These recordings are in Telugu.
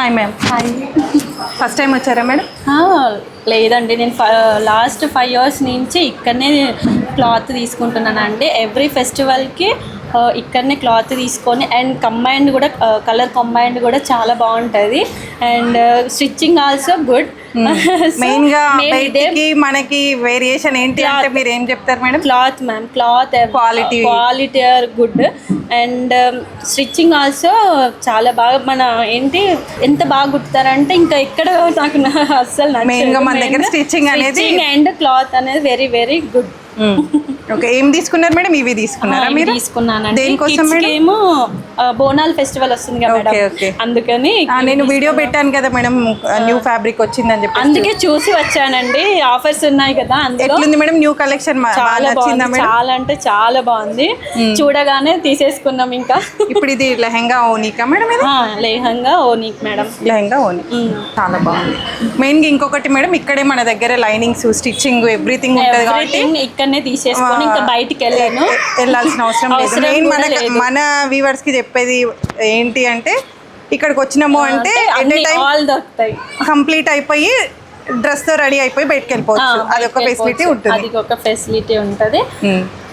Hi ma'am. Hi. First time వచ్చారా మేడం? లేదండి, నేను లాస్ట్ 5 years నుంచి ఇక్కడనే క్లాత్ తీసుకుంటున్నానండి. ఎవ్రీ ఫెస్టివల్కి ఇక్కడనే క్లాత్ తీసుకొని అండ్ కంబైన్డ్ కూడా కలర్ కంబైన్డ్ కూడా చాలా బాగుంటుంది అండ్ స్టిచ్చింగ్ ఆల్సో గుడ్. మెయిన్గా బయటికి మనకి వేరియేషన్ ఏంటి అంటే మీరు ఏం చెప్తారు madam? Cloth ma'am, cloth quality are good and stitching also చాలా బాగా. మన ఏంటి ఎంత బాగా కుడతారంటే ఇంకా ఎక్కడ నాకు అస్సలు మెయిన్గా మన దగ్గర స్టిచ్చింగ్ అనేది అండ్ క్లాత్ అనేది వెరీ వెరీ గుడ్. ఓకే, ఏం తీసుకున్నారు మేడం? ఇవి తీసుకున్నారా మీరు? తీసుకున్నానండి. దేనికోసం మేడం? ఏమో బోనాల్ ఫెస్టివల్ వస్తుంది కదా మేడం, అందుకని నేను వీడియో పెట్టాను కదా మేడం, న్యూ ఫ్యాబ్రిక్ వచ్చిందని చెప్పి, అందుకే చూసి వచ్చానండి. ఆఫర్స్ ఉన్నాయి కదా. ఎట్లుంది మేడం న్యూ కలెక్షన్? చాలా బాగుంది, చాలా అంటే చాలా బాగుంది. చూడగానే తీసేసుకున్నాం. ఇంకా ఇప్పుడు ఇది లెహంగా ఓనీకా మేడం? లెహంగా ఓనీక్ మేడం, లెహంగా ఓనీ చాలా బాగుంది. మెయిన్గా ఇంకొకటి మేడం, ఇక్కడే మన దగ్గర లైనింగ్స్, స్టిచ్చింగ్ ఎవ్రీథింగ్ ఉంటుంది కాబట్టి ఇక్కడనే తీసేసుకొని ఇంకా బయటికి వెళ్ళాల్సిన అవసరం లేదు. మెయిన్ మన వ్యూవర్స్ కి చెప్పేది ఏంటి అంటే, ఇక్కడికి వచ్చినాము అంటే కంప్లీట్ అయిపోయి డ్రెస్ తో రెడీ అయిపోయి బయటకు వెళ్ళిపోవచ్చు. అదొక ఫెసిలిటీ ఉంటుంది. అది ఒక ఫెసిలిటీ ఉంటుంది.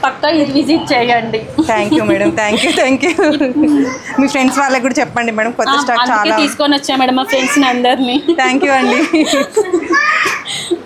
పక్కా ఇది విజిట్ చేయండి. Thank you madam, thank you. Me friends వాళ్ళకి కూడా చెప్పండి మేడం, కొత్త స్టాక్ చాలా తీసుకొని వచ్చా మేడం మా ఫ్రెండ్స్ అందరినీ. థ్యాంక్ యూ అండి.